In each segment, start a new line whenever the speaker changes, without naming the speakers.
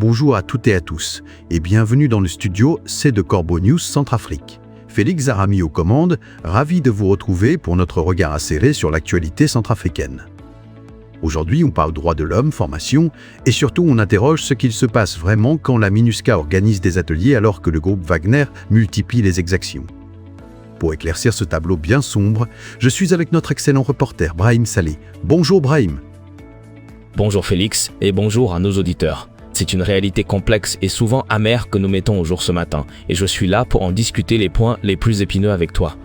Bonjour à toutes et à tous, et bienvenue dans le studio C de Corbeau News Centrafrique. Félix Zarami aux commandes, ravi de vous retrouver pour notre regard acéré sur l'actualité centrafricaine. Aujourd'hui, on parle droits de l'homme, formation, et surtout on interroge ce qu'il se passe vraiment quand la MINUSCA organise des ateliers alors que le groupe Wagner multiplie les exactions. Pour éclaircir ce tableau bien sombre, je suis avec notre excellent reporter Brahim Saleh. Bonjour Brahim.
Bonjour Félix et bonjour à nos auditeurs. C'est une réalité complexe et souvent amère que nous mettons au jour ce matin et je suis là pour en discuter les points les plus épineux avec toi.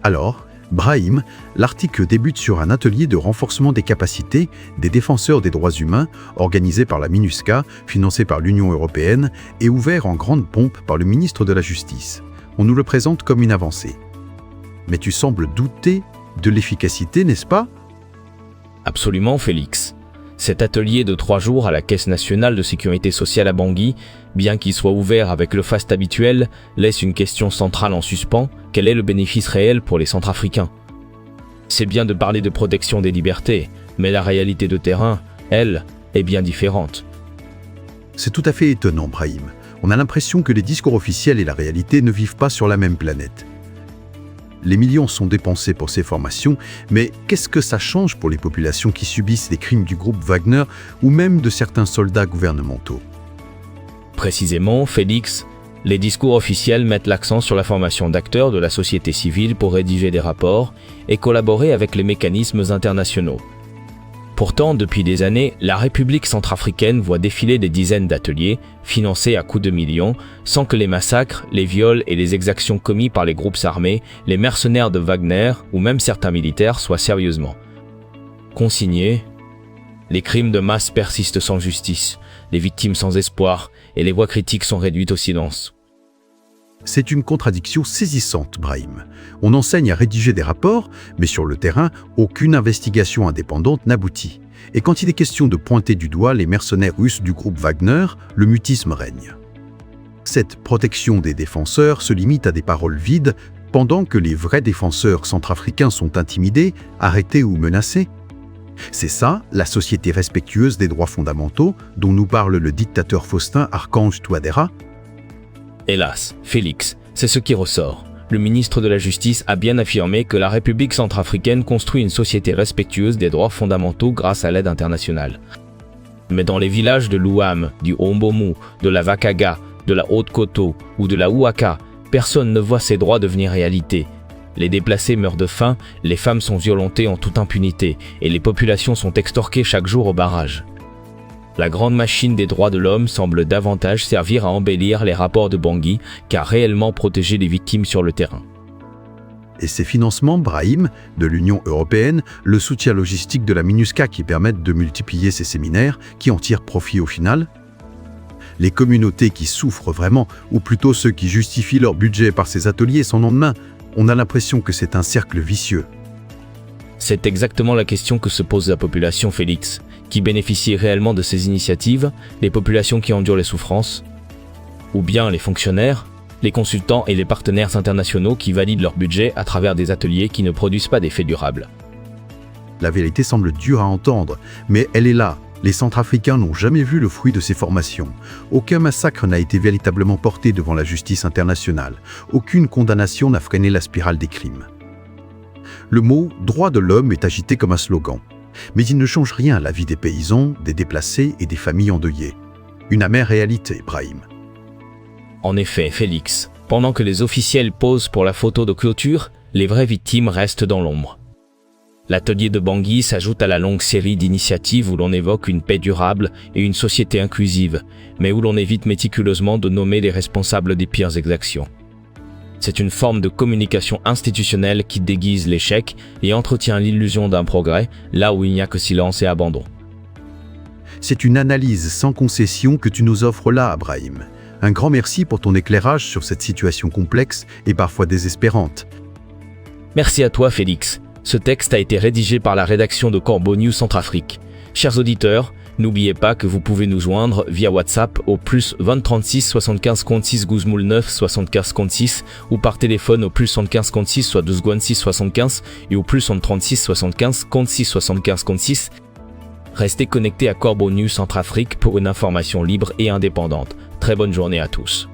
Alors, Brahim, l'article débute sur un atelier de renforcement des capacités des défenseurs des droits humains organisé par la MINUSCA, financé par l'Union européenne et ouvert en grande pompe par le ministre de la Justice. On nous le présente comme une avancée. Mais tu sembles douter de l'efficacité, n'est-ce pas ?
Absolument Félix. Cet atelier de 3 jours à la Caisse nationale de sécurité sociale à Bangui, bien qu'il soit ouvert avec le faste habituel, laisse une question centrale en suspens. Quel est le bénéfice réel pour les Centrafricains ? C'est bien de parler de protection des libertés, mais la réalité de terrain, elle, est bien différente.
C'est tout à fait étonnant, Brahim. On a l'impression que les discours officiels et la réalité ne vivent pas sur la même planète. Les millions sont dépensés pour ces formations, mais qu'est-ce que ça change pour les populations qui subissent les crimes du groupe Wagner ou même de certains soldats gouvernementaux ?
Précisément, Félix, les discours officiels mettent l'accent sur la formation d'acteurs de la société civile pour rédiger des rapports et collaborer avec les mécanismes internationaux. Pourtant, depuis des années, la République centrafricaine voit défiler des dizaines d'ateliers, financés à coups de millions, sans que les massacres, les viols et les exactions commis par les groupes armés, les mercenaires de Wagner ou même certains militaires soient sérieusement consignés. Les crimes de masse persistent sans justice, les victimes sans espoir et les voix critiques sont réduites au silence.
C'est une contradiction saisissante, Brahim. On enseigne à rédiger des rapports, mais sur le terrain, aucune investigation indépendante n'aboutit. Et quand il est question de pointer du doigt les mercenaires russes du groupe Wagner, le mutisme règne. Cette protection des défenseurs se limite à des paroles vides, pendant que les vrais défenseurs centrafricains sont intimidés, arrêtés ou menacés. C'est ça, la société respectueuse des droits fondamentaux, dont nous parle le dictateur Faustin Archange Touadéra.
Hélas, Félix, c'est ce qui ressort. Le ministre de la Justice a bien affirmé que la République centrafricaine construit une société respectueuse des droits fondamentaux grâce à l'aide internationale. Mais dans les villages de l'Ouam, du Hombomu, de la Vakaga, de la Haute-Koto ou de la Ouaka, personne ne voit ces droits devenir réalité. Les déplacés meurent de faim, les femmes sont violentées en toute impunité et les populations sont extorquées chaque jour au barrage. La grande machine des droits de l'homme semble davantage servir à embellir les rapports de Bangui qu'à réellement protéger les victimes sur le terrain.
Et ces financements, Brahim, de l'Union européenne, le soutien logistique de la MINUSCA qui permettent de multiplier ces séminaires, qui en tirent profit au final ? Les communautés qui souffrent vraiment, ou plutôt ceux qui justifient leur budget par ces ateliers sans lendemain, on a l'impression que c'est un cercle vicieux.
C'est exactement la question que se pose la population, Félix. Qui bénéficie réellement de ces initiatives, les populations qui endurent les souffrances, ou bien les fonctionnaires, les consultants et les partenaires internationaux qui valident leur budget à travers des ateliers qui ne produisent pas d'effets durables.
La vérité semble dure à entendre, mais elle est là. Les Centrafricains n'ont jamais vu le fruit de ces formations. Aucun massacre n'a été véritablement porté devant la justice internationale. Aucune condamnation n'a freiné la spirale des crimes. Le mot « droit de l'homme » est agité comme un slogan. Mais il ne change rien à la vie des paysans, des déplacés et des familles endeuillées. Une amère réalité, Brahim.
En effet, Félix, pendant que les officiels posent pour la photo de clôture, les vraies victimes restent dans l'ombre. L'atelier de Bangui s'ajoute à la longue série d'initiatives où l'on évoque une paix durable et une société inclusive, mais où l'on évite méticuleusement de nommer les responsables des pires exactions. C'est une forme de communication institutionnelle qui déguise l'échec et entretient l'illusion d'un progrès, là où il n'y a que silence et abandon.
C'est une analyse sans concession que tu nous offres là, Brahim. Un grand merci pour ton éclairage sur cette situation complexe et parfois désespérante.
Merci à toi, Félix. Ce texte a été rédigé par la rédaction de Corbeau News Centrafrique. Chers auditeurs, n'oubliez pas que vous pouvez nous joindre via WhatsApp au plus 20 36 75 56 12 9 75 56 ou par téléphone au plus 75 56 soit 12 6 75 et au plus 36 75 56 75 56. Restez connectés à Corbeau News Centrafrique pour une information libre et indépendante. Très bonne journée à tous.